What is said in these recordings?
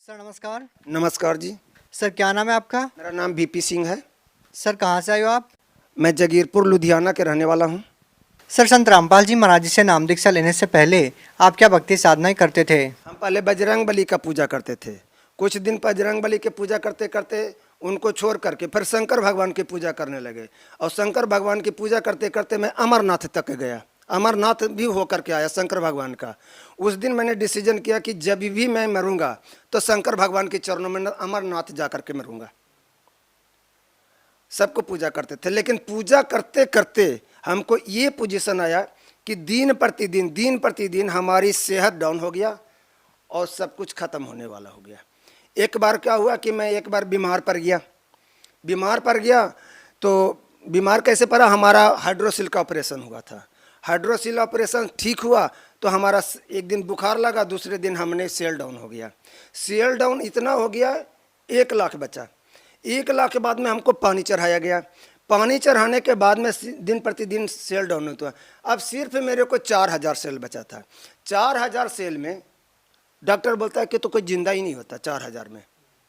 Sir नमस्कार। नमस्कार जी। Sir क्या नाम है आपका? मेरा नाम बीपी सिंह है। सर कहाँ से आए हो आप? मैं जगीरपुर लुधियाना के रहने वाला हूँ। सर संत रामपाल जी महाराज जी से नाम दीक्षा लेने से पहले आप क्या भक्ति साधनाएं करते थे? हम पहले बजरंग बली का पूजा करते थे। कुछ दिन बजरंग बली के पूजा करते करते उनको छोड़ करके फिर शंकर भगवान की पूजा करने लगे और शंकर भगवान की पूजा करते करते मैं अमरनाथ तक गया। अमरनाथ भी होकर के आया शंकर भगवान का। उस दिन मैंने डिसीजन किया कि जब भी मैं मरूंगा तो शंकर भगवान के चरणों में अमरनाथ जा करके मरूंगा। सबको पूजा करते थे, लेकिन पूजा करते करते हमको ये पोजीशन आया कि दिन प्रतिदिन हमारी सेहत डाउन हो गया और सब कुछ खत्म होने वाला हो गया। एक बार क्या हुआ कि मैं एक बार बीमार पड़ गया। तो बीमार कैसे पड़ा, हमारा हाइड्रोसिल का ऑपरेशन हुआ था। हाइड्रोसिल ऑपरेशन ठीक हुआ तो हमारा एक दिन बुखार लगा, दूसरे दिन हमने सेल डाउन हो गया। सेल डाउन इतना हो गया 1 लाख बचा। 1 लाख के बाद में हमको पानी चढ़ाया गया। पानी चढ़ाने के बाद में दिन प्रतिदिन सेल डाउन होता। अब सिर्फ मेरे को 4000 सेल बचा था। 4000 सेल में डॉक्टर बोलता है कि तो कोई जिंदा ही नहीं होता 4000 में।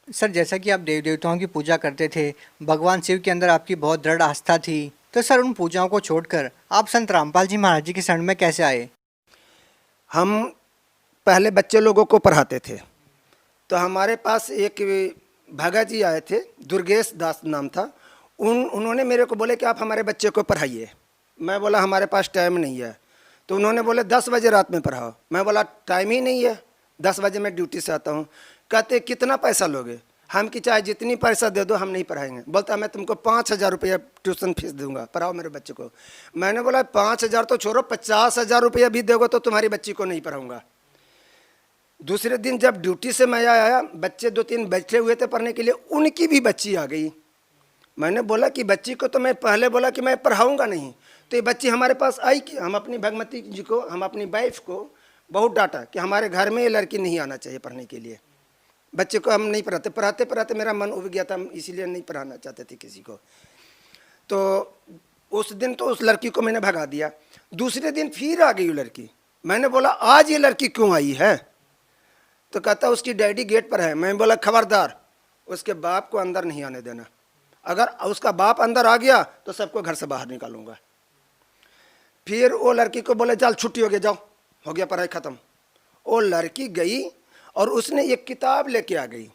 सर जैसा कि आप देव देवताओं की पूजा करते थे, भगवान शिव के अंदर आपकी बहुत दृढ़ आस्था थी, तो सर उन पूजाओं को छोड़कर आप संत रामपाल जी महाराज जी की शरण में कैसे आए? हम पहले बच्चे लोगों को पढ़ाते थे, तो हमारे पास एक भगत जी आए थे, दुर्गेश दास नाम था। उन्होंने मेरे को बोले कि आप हमारे बच्चे को पढ़ाइए। मैं बोला हमारे पास टाइम नहीं है। तो उन्होंने बोले 10 बजे रात में पढ़ाओ। मैं बोला टाइम ही नहीं है, 10 बजे मैं ड्यूटी से आता हूँ। कहते कितना पैसा लोगे? हम कि चाहे जितनी पैसा दे दो हम नहीं पढ़ाएंगे। बोलता मैं तुमको 5000 रुपया ट्यूशन फीस दूंगा, पढ़ाओ मेरे बच्चे को। मैंने बोला 5000 तो छोड़ो, 50,000 रुपया भी दोगे तो तुम्हारी बच्ची को नहीं पढ़ाऊंगा। दूसरे दिन जब ड्यूटी से मैं आया, बच्चे 2-3 बैठे हुए थे पढ़ने के लिए, उनकी भी बच्ची आ गई। मैंने बोला कि बच्ची को तो मैं पहले बोला कि मैं पढ़ाऊंगा नहीं, तो ये बच्ची हमारे पास आई कि हम अपनी भगवती जी को, हम अपनी वाइफ को बहुत डांटा कि हमारे घर में ये लड़की नहीं आना चाहिए पढ़ने के लिए। बच्चे को हम नहीं पढ़ाते मेरा मन उब गया था, इसीलिए नहीं पढ़ाना चाहते थे किसी को। तो उस दिन तो उस लड़की को मैंने भगा दिया। दूसरे दिन फिर आ गई वो लड़की। मैंने बोला आज ये लड़की क्यों आई है? तो कहता उसकी डैडी गेट पर है। मैं बोला खबरदार उसके बाप को अंदर नहीं आने देना, अगर उसका बाप अंदर आ गया तो सबको घर से बाहर निकालूंगा। फिर वो लड़की को बोले चल छुट्टी हो गया, जाओ, हो गया पढ़ाई खत्म। वो लड़की गई और उसने एक किताब लेके आ गई।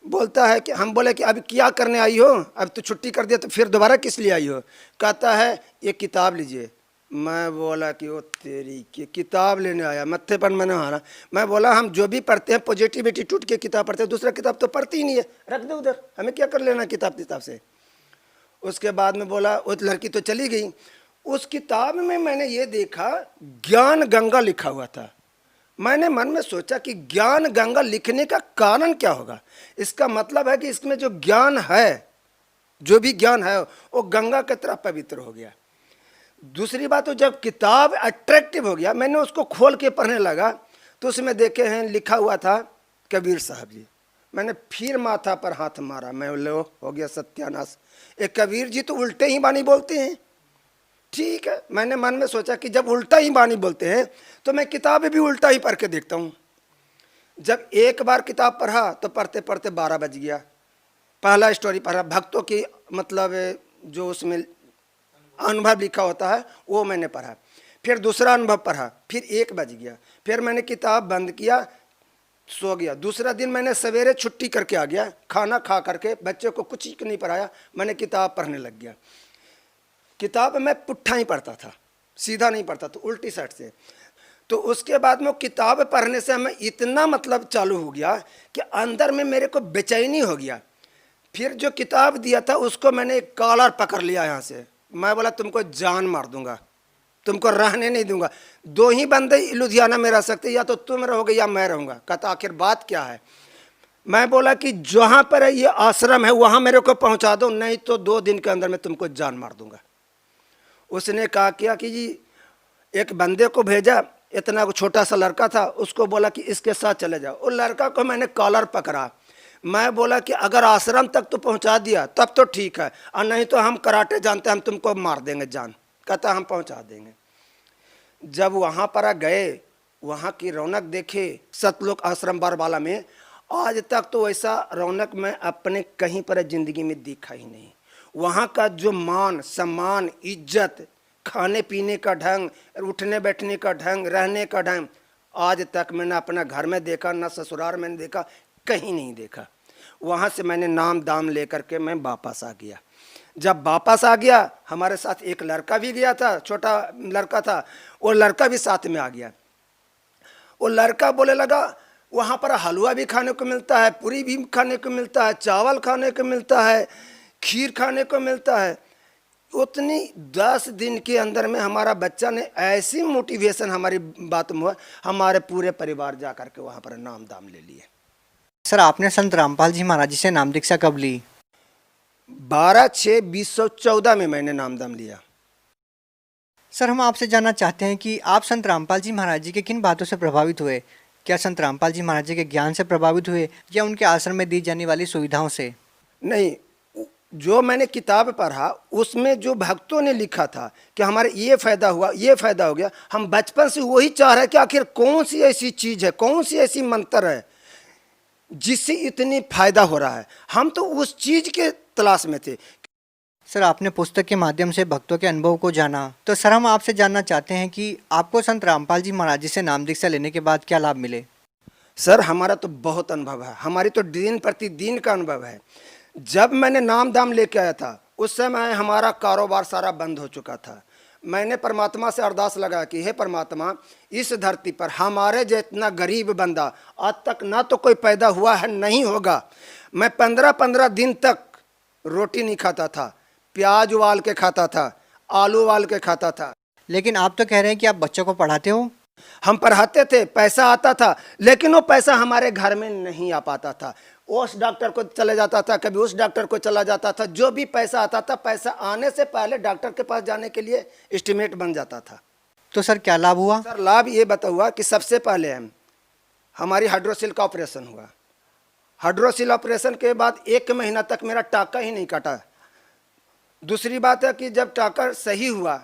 बोलता है कि हम बोले कि अब क्या करने आई हो, अब तो छुट्टी कर दिया तो फिर दोबारा किस लिए आई हो? कहता है ये किताब लीजिए। मैं बोला कि वो तेरी की किताब लेने आया, मत्थे पर मैंने हारा। मैं बोला हम जो भी पढ़ते हैं पॉजिटिव एटीट्यूड की किताब पढ़ते हैं, दूसरा किताब तो पढ़ती ही नहीं है, रख दो उधर, हमें क्या कर लेना किताब से। उसके बाद में बोला वो लड़की तो चली गई। उस किताब में मैंने ये देखा ज्ञान गंगा लिखा हुआ था। मैंने मन में सोचा कि ज्ञान गंगा लिखने का कारण क्या होगा? इसका मतलब है कि इसमें जो ज्ञान है, जो भी ज्ञान है वो गंगा की तरह पवित्र हो गया। दूसरी बात, तो जब किताब अट्रैक्टिव हो गया, मैंने उसको खोल के पढ़ने लगा तो उसमें देखे हैं लिखा हुआ था कबीर साहब जी। मैंने फिर माथा पर हाथ मारा। मैं लो हो गया सत्यानाश, एक कबीर जी तो उल्टे ही बानी बोलते हैं। ठीक है, मैंने मन में सोचा कि जब उल्टा ही बानी बोलते हैं तो मैं किताब भी उल्टा ही पढ़ के देखता हूँ। जब एक बार किताब पढ़ा तो पढ़ते पढ़ते 12 बज गया। पहला स्टोरी पढ़ा, भक्तों की मतलब जो उसमें अनुभव लिखा होता है वो मैंने पढ़ा। फिर दूसरा अनुभव पढ़ा, फिर 1 बज गया। फिर मैंने किताब बंद किया, सो गया। दूसरा दिन मैंने सवेरे छुट्टी करके आ गया, खाना खा करके, बच्चे को कुछ नहीं पढ़ाया, मैंने किताब पढ़ने लग गया। किताब मैं पुट्ठा ही पढ़ता था, सीधा नहीं पढ़ता था, उल्टी साइड से। तो उसके बाद में किताब पढ़ने से हमें इतना मतलब चालू हो गया कि अंदर में मेरे को बेचैनी हो गया। फिर जो किताब दिया था उसको मैंने एक कॉलर पकड़ लिया यहाँ से। मैं बोला तुमको जान मार दूंगा, तुमको रहने नहीं दूंगा। 2 ही बंदे लुधियाना में रह सकते, या तो तुम रहोगे या मैं रहूँगा। कहता आखिर बात क्या है? मैं बोला कि जहाँ पर ये आश्रम है वहाँ मेरे को पहुँचा दो, नहीं तो 2 दिन के अंदर मैं तुमको जान मार दूंगा। उसने कहा क्या कि जी एक बंदे को भेजा, इतना छोटा सा लड़का था, उसको बोला कि इसके साथ चले जाओ। उस लड़का को मैंने कॉलर पकड़ा। मैं बोला कि अगर आश्रम तक तो पहुंचा दिया तब तो ठीक है, और नहीं तो हम कराटे जानते हैं, हम तुमको मार देंगे जान। कहता हम पहुंचा देंगे। जब वहाँ पर गए, वहाँ की रौनक देखे सतलोक आश्रम बारबाला में, आज तक तो ऐसा रौनक मैं अपने कहीं पर ज़िंदगी में देखा ही नहीं। वहाँ का जो मान सम्मान इज्जत, खाने पीने का ढंग, उठने बैठने का ढंग, रहने का ढंग, आज तक मैंने अपना घर में देखा, ना ससुराल में देखा, कहीं नहीं देखा। वहाँ से मैंने नाम दाम लेकर के मैं वापस आ गया। जब वापस आ गया, हमारे साथ एक लड़का भी गया था, छोटा लड़का था, वो लड़का भी साथ में आ गया। वो लड़का बोले लगा वहाँ पर हलवा भी खाने को मिलता है, पूरी भी खाने को मिलता है, चावल खाने को मिलता है, खीर खाने को मिलता है। उतनी 10 दिन के अंदर में हमारा बच्चा ने ऐसी मोटिवेशन हमारी बात में हुआ, हमारे पूरे परिवार जा कर के वहाँ पर नाम दाम ले लिए। सर आपने संत रामपाल जी महाराज जी से नाम दीक्षा कब ली? 12/6/2014 में मैंने नाम दाम लिया। सर हम आपसे जानना चाहते हैं कि आप संत रामपाल जी महाराज जी के किन बातों से प्रभावित हुए? क्या संत रामपाल जी महाराज जी के ज्ञान से प्रभावित हुए या उनके आश्रम में दी जाने वाली सुविधाओं से? नहीं, जो मैंने किताब पढ़ा उसमें जो भक्तों ने लिखा था कि हमारे ये फ़ायदा हुआ, ये फ़ायदा हो गया, हम बचपन से वही चाह रहे हैं कि आखिर कौन सी ऐसी चीज़ है, कौन सी ऐसी मंत्र है जिससे इतनी फ़ायदा हो रहा है। हम तो उस चीज़ के तलाश में थे। सर आपने पुस्तक के माध्यम से भक्तों के अनुभव को जाना, तो सर हम आपसे जानना चाहते हैं कि आपको संत रामपाल जी महाराज जी से नाम दीक्षा लेने के बाद क्या लाभ मिले? सर हमारा तो बहुत अनुभव है, हमारी तो दिन प्रतिदिन का अनुभव है। जब मैंने नाम दाम लेके आया था उस समय हमारा कारोबार सारा बंद हो चुका था। मैंने परमात्मा से अरदास लगा कि हे परमात्मा, इस धरती पर हमारे जितना गरीब बंदा आज तक ना तो कोई पैदा हुआ है, नहीं होगा। मैं 15-15 दिन तक रोटी नहीं खाता था, प्याज उबाल के खाता था, आलू उबाल के खाता था। लेकिन आप तो कह रहे हैं कि आप बच्चों को पढ़ाते हो। हम पढ़ाते थे, पैसा आता था, लेकिन वो पैसा हमारे घर में नहीं आ पाता था। उस डॉक्टर को चले जाता था, कभी उस डॉक्टर को चला जाता था। जो भी पैसा आता था, पैसा आने से पहले डॉक्टर के पास जाने के लिए एस्टिमेट बन जाता था। तो सर क्या लाभ हुआ? सर लाभ ये बता हुआ कि सबसे पहले हमारी हाइड्रोसिल का ऑपरेशन हुआ। हाइड्रोसिल ऑपरेशन के बाद 1 महीना तक मेरा टाका ही नहीं काटा। दूसरी बात है कि जब टाका सही हुआ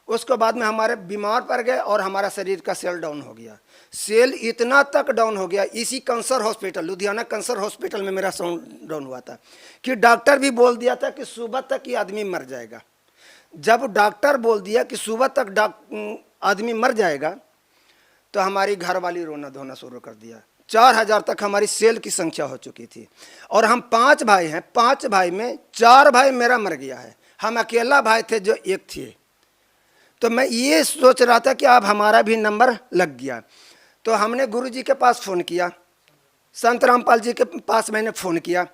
उसके बाद में हमारे बीमार पड़ गए और हमारा शरीर का सेल डाउन हो गया। सेल इतना तक डाउन हो गया, इसी cancer hospital, Ludhiana cancer hospital में मेरा साउंड डाउन हुआ था कि डॉक्टर भी बोल दिया था कि सुबह तक ये आदमी मर जाएगा। जब डॉक्टर बोल दिया कि सुबह तक आदमी मर जाएगा तो हमारी घरवाली रोना धोना शुरू कर दिया। 4000 तक हमारी सेल की संख्या हो चुकी थी और हम 5 भाई हैं। 5 भाई में 4 भाई मेरा मर गया है, हम अकेला भाई थे जो एक थे। तो मैं ये सोच रहा था कि अब हमारा भी नंबर लग गया। तो हमने गुरुजी के पास फ़ोन किया, संत रामपाल जी के पास मैंने फ़ोन किया।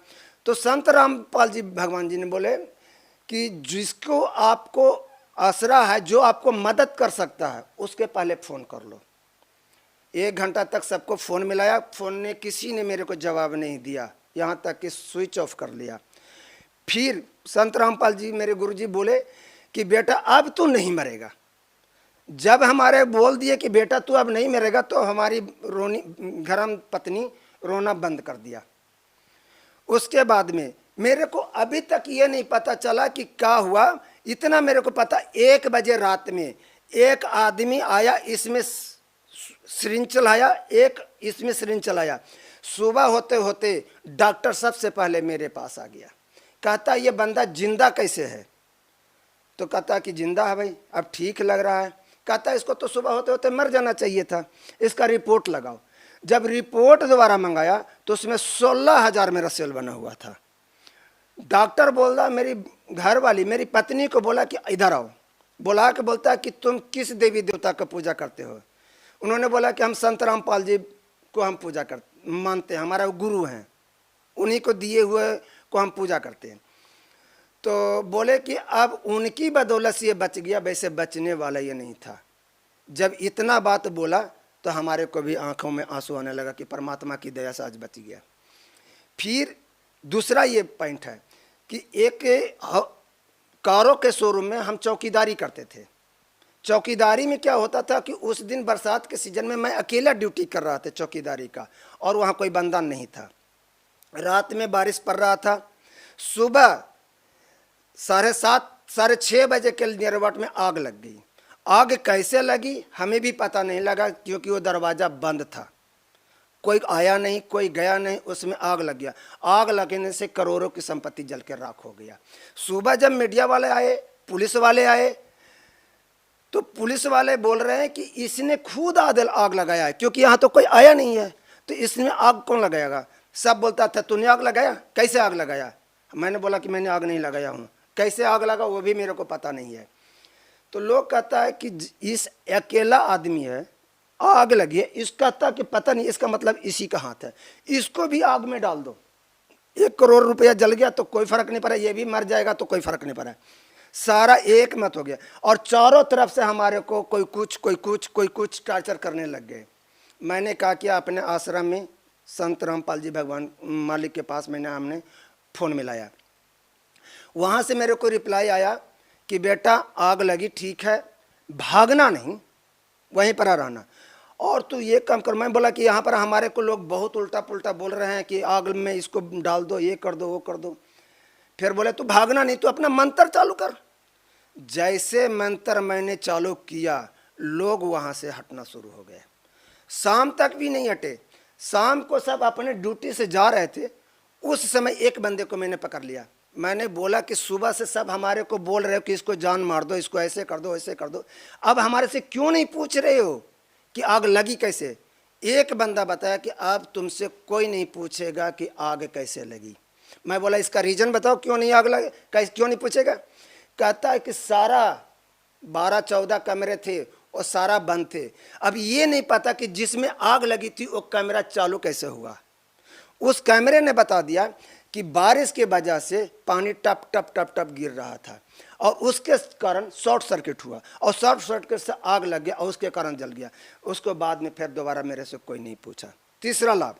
तो संत रामपाल जी भगवान जी ने बोले कि जिसको आपको आसरा है, जो आपको मदद कर सकता है, उसके पहले फ़ोन कर लो। 1 घंटा तक सबको फ़ोन मिलाया, फ़ोन ने किसी ने मेरे को जवाब नहीं दिया, यहाँ तक कि स्विच ऑफ कर लिया। फिर संत रामपाल जी मेरे गुरुजी बोले कि बेटा अब तू नहीं मरेगा। जब हमारे बोल दिए कि बेटा तू अब नहीं मरेगा, तो हमारी घरम पत्नी रोना बंद कर दिया। उसके बाद में मेरे को अभी तक ये नहीं पता चला कि क्या हुआ। इतना मेरे को पता, 1 बजे रात में एक आदमी आया, इसमें सिरिंज चलाया, एक इसमें सिरिंज चलाया। सुबह होते होते डॉक्टर सबसे पहले मेरे पास आ गया, कहता ये बंदा जिंदा कैसे है? तो कहता कि जिंदा है भाई, अब ठीक लग रहा है। कहता इसको तो सुबह होते होते मर जाना चाहिए था, इसका रिपोर्ट लगाओ। जब रिपोर्ट दोबारा मंगाया तो उसमें 16,000 मेरा सेल बना हुआ था। डॉक्टर बोल रहा, मेरी घरवाली मेरी पत्नी को बोला कि इधर आओ, बुला के बोलता कि तुम किस देवी देवता का पूजा करते हो? उन्होंने बोला कि हम संत रामपाल जी को हम पूजा मानते हैं, हमारा गुरु हैं, उन्हीं को दिए हुए को हम पूजा करते हैं। तो बोले कि अब उनकी बदौलत से ये बच गया, वैसे बचने वाला ये नहीं था। जब इतना बात बोला तो हमारे को भी आंखों में आंसू आने लगा कि परमात्मा की दया से आज बच गया। फिर दूसरा ये पॉइंट है कि एक कारों के शोरूम में हम चौकीदारी करते थे। चौकीदारी में क्या होता था कि उस दिन बरसात के सीजन में मैं अकेला ड्यूटी कर रहा था चौकीदारी का, और वहाँ कोई बंदा नहीं था। रात में बारिश पड़ रहा था। सुबह 7:30 साढ़े 6 बजे के नियर अबाउट में आग लग गई। आग कैसे लगी हमें भी पता नहीं लगा, क्योंकि वो दरवाज़ा बंद था। कोई आया नहीं, कोई गया नहीं, उसमें आग लग गया। आग लगने से करोड़ों की संपत्ति जल के राख हो गया। सुबह जब मीडिया वाले आए, पुलिस वाले आए, तो पुलिस वाले बोल रहे हैं कि इसने खुद आग लगाया है, क्योंकि यहाँ तो कोई आया नहीं है, तो इसमें आग कौन लगाएगा। सब बोलता था तूने आग लगाया, कैसे आग लगाया। मैंने बोला कि मैंने आग नहीं लगाया हूँ, कैसे आग लगा वो भी मेरे को पता नहीं है। तो लोग कहता है कि इस अकेला आदमी है, आग लगी है, इसका कहता कि पता नहीं, इसका मतलब इसी का हाथ है, इसको भी आग में डाल दो। 1 करोड़ रुपया जल गया तो कोई फर्क नहीं पड़ा, ये भी मर जाएगा तो कोई फर्क नहीं पड़ा, सारा एक मत हो गया। और चारों तरफ से हमारे को कोई कुछ कोई कुछ कोई कुछ टार्चर करने लग गए। मैंने कहा कि अपने आश्रम में संत रामपाल जी भगवान मालिक के पास हमने फ़ोन मिलाया। वहाँ से मेरे को रिप्लाई आया कि बेटा आग लगी, ठीक है, भागना नहीं, वहीं पर रहना, और तू ये काम कर। मैं बोला कि यहाँ पर हमारे को लोग बहुत उल्टा पुल्टा बोल रहे हैं कि आग में इसको डाल दो, ये कर दो, वो कर दो। फिर बोले तू भागना नहीं, तू अपना मंत्र चालू कर। जैसे मंत्र मैंने चालू किया, लोग वहाँ से हटना शुरू हो गए। शाम तक भी नहीं हटे। शाम को सब अपने ड्यूटी से जा रहे थे, उस समय एक बंदे को मैंने पकड़ लिया। मैंने बोला कि सुबह से सब हमारे को बोल रहे हो कि इसको जान मार दो, इसको ऐसे कर दो, ऐसे कर दो, अब हमारे से क्यों नहीं पूछ रहे हो कि आग लगी कैसे। एक बंदा बताया कि अब तुमसे कोई नहीं पूछेगा कि आग कैसे लगी। मैं बोला इसका रीज़न बताओ, क्यों नहीं आग लगे, कैसे क्यों नहीं पूछेगा। कहता है कि सारा 12-14 कमरे थे और सारा बंद थे। अब ये नहीं पता कि जिसमें आग लगी थी वो कैमरा चालू कैसे हुआ। उस कैमरे ने बता दिया कि बारिश के वजह से पानी टप टप टप टप गिर रहा था और उसके कारण शॉर्ट सर्किट हुआ और शॉर्ट सर्किट से आग लग गया और उसके कारण जल गया। उसको बाद में फिर दोबारा मेरे से कोई नहीं पूछा। तीसरा लाभ,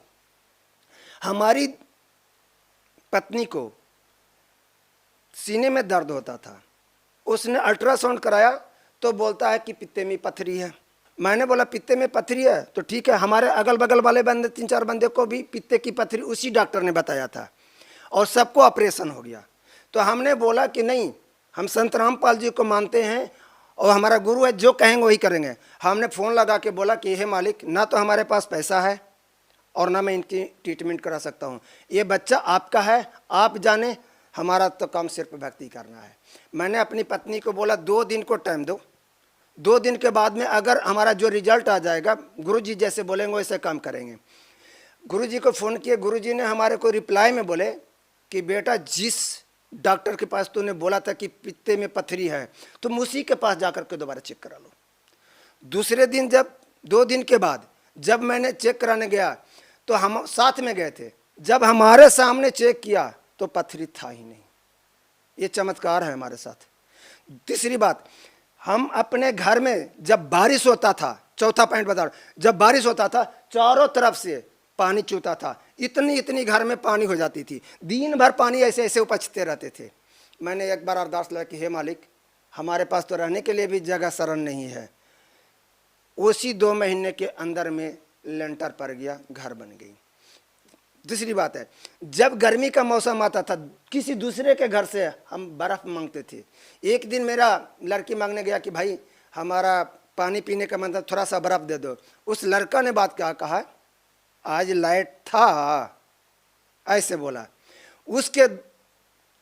हमारी पत्नी को सीने में दर्द होता था, उसने अल्ट्रासाउंड कराया तो बोलता है कि पित्ते में पथरी है। मैंने बोला पित्ते में पथरी है तो ठीक है, हमारे अगल बगल वाले बंदे 3-4 बंदे को भी पित्ते की पथरी उसी डॉक्टर ने बताया था और सबको ऑपरेशन हो गया। तो हमने बोला कि नहीं, हम संत रामपाल जी को मानते हैं और हमारा गुरु है, जो कहेंगे वही करेंगे। हमने फ़ोन लगा के बोला कि हे मालिक, ना तो हमारे पास पैसा है और ना मैं इनकी ट्रीटमेंट करा सकता हूँ, ये बच्चा आपका है, आप जाने, हमारा तो काम सिर्फ भक्ति करना है। मैंने अपनी पत्नी को बोला 2 दिन को टाइम दो, 2 दिन के बाद में अगर हमारा जो रिजल्ट आ जाएगा, गुरुजी जैसे बोलेंगे वैसे काम करेंगे। गुरुजी को फ़ोन किए, गुरुजी ने हमारे को रिप्लाई में बोले कि बेटा जिस डॉक्टर के पास तूने बोला था कि पित्ते में पथरी है, तुम उसी के पास जाकर के दोबारा चेक करा लो। दूसरे दिन जब 2 दिन के बाद जब मैंने चेक कराने गया तो हम साथ में गए थे, जब हमारे सामने चेक किया तो पथरी था ही नहीं। ये चमत्कार है हमारे साथ। तीसरी बात, हम अपने घर में जब बारिश होता था, चौथा पॉइंट बता रहा हूं, जब बारिश होता था चारों तरफ से पानी चूता था, इतनी इतनी घर में पानी हो जाती थी, दिन भर पानी ऐसे ऐसे उपजते रहते थे। मैंने एक बार अरदास लगा कि हे मालिक, हमारे पास तो रहने के लिए भी जगह शरण नहीं है। उसी 2 महीने के अंदर में लेंटर पड़ गया, घर बन गई। दूसरी बात है, जब गर्मी का मौसम आता था, किसी दूसरे के घर से हम बर्फ़ मांगते थे। एक दिन मेरा लड़की मांगने गया कि भाई हमारा पानी पीने का मन था, थोड़ा सा बर्फ़ दे दो। उस लड़का ने बात क्या कहा, आज लाइट था, ऐसे बोला। उसके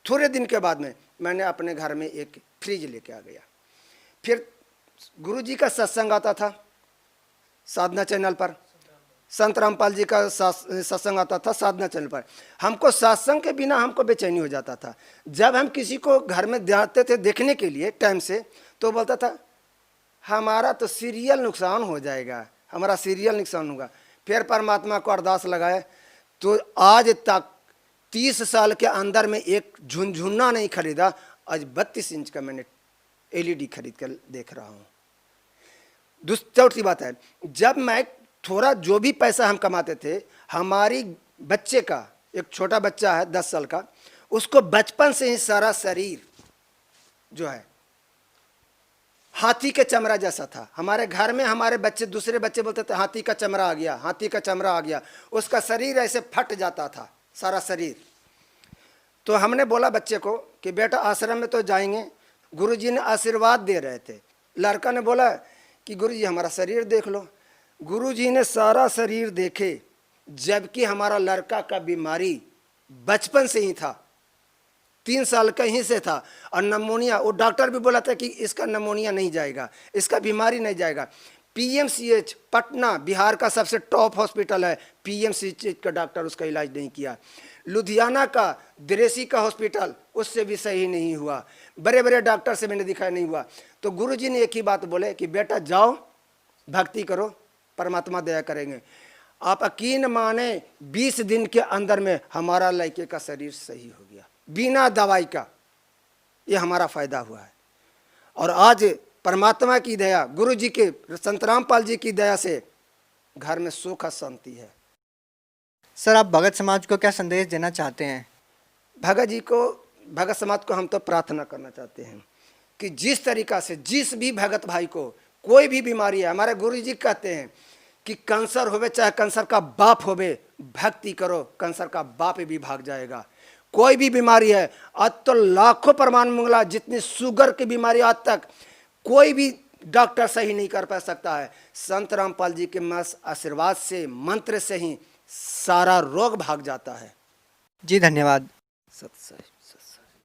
थोड़े दिन के बाद में मैंने अपने घर में एक फ्रिज लेके आ गया। फिर गुरुजी का सत्संग आता था साधना चैनल पर, संत रामपाल जी का सत्संग आता था साधना चैनल पर। हमको सत्संग के बिना हमको बेचैनी हो जाता था। जब हम किसी को घर में जाते थे देखने के लिए टाइम से, तो बोलता था हमारा तो सीरियल नुकसान हो जाएगा, हमारा सीरियल नुकसान होगा। फिर परमात्मा को अरदास लगाए तो आज तक 30 साल के अंदर में एक झुनझुना नहीं खरीदा, आज 32 इंच का मैंने LED खरीद कर देख रहा हूँ। चौथी बात है, जब मैं थोड़ा जो भी पैसा हम कमाते थे, हमारी बच्चे का, एक छोटा बच्चा है 10 साल का, उसको बचपन से ही सारा शरीर जो है हाथी के चमड़ा जैसा था। हमारे घर में हमारे बच्चे, दूसरे बच्चे बोलते थे हाथी का चमड़ा आ गया, हाथी का चमड़ा आ गया। उसका शरीर ऐसे फट जाता था, सारा शरीर। तो हमने बोला बच्चे को कि बेटा आश्रम में तो जाएंगे, गुरुजी ने आशीर्वाद दे रहे थे। लड़का ने बोला कि गुरुजी हमारा शरीर देख लो। गुरुजी ने सारा शरीर देखे जबकि हमारा लड़का का बीमारी बचपन से ही था, 3 साल का ही से था, और नमोनिया, वो डॉक्टर भी बोला था कि इसका नमोनिया नहीं जाएगा, इसका बीमारी नहीं जाएगा। पीएमसीएच पटना बिहार का सबसे टॉप हॉस्पिटल है, पीएमसीएच का डॉक्टर उसका इलाज नहीं किया। लुधियाना का दिरेसी का हॉस्पिटल, उससे भी सही नहीं हुआ। बड़े बड़े डॉक्टर से मैंने दिखाया, नहीं हुआ। तो गुरुजी ने एक ही बात बोले कि बेटा जाओ भक्ति करो, परमात्मा दया करेंगे। आप यकीन माने 20 दिन के अंदर में हमारा लड़के का शरीर सही हो गया, बिना दवाई का। ये हमारा फायदा हुआ है। और आज परमात्मा की दया, गुरु जी के, संत रामपाल जी की दया से घर में सुख और शांति है। सर, आप भगत समाज को क्या संदेश देना चाहते हैं? भगत समाज को हम तो प्रार्थना करना चाहते हैं कि जिस तरीका से जिस भी भगत भाई को कोई भी बीमारी है, हमारे गुरु जी कहते हैं कि कैंसर होवे चाहे कैंसर का बाप होवे, भक्ति करो, कैंसर का बाप भी भाग जाएगा। कोई भी बीमारी है, आज तो लाखों प्रमाण मंगला, जितनी शुगर की बीमारी आज तक कोई भी डॉक्टर सही नहीं कर पा सकता है। संत रामपाल जी के आशीर्वाद से, मंत्र से ही सारा रोग भाग जाता है। जी धन्यवाद। सत्य।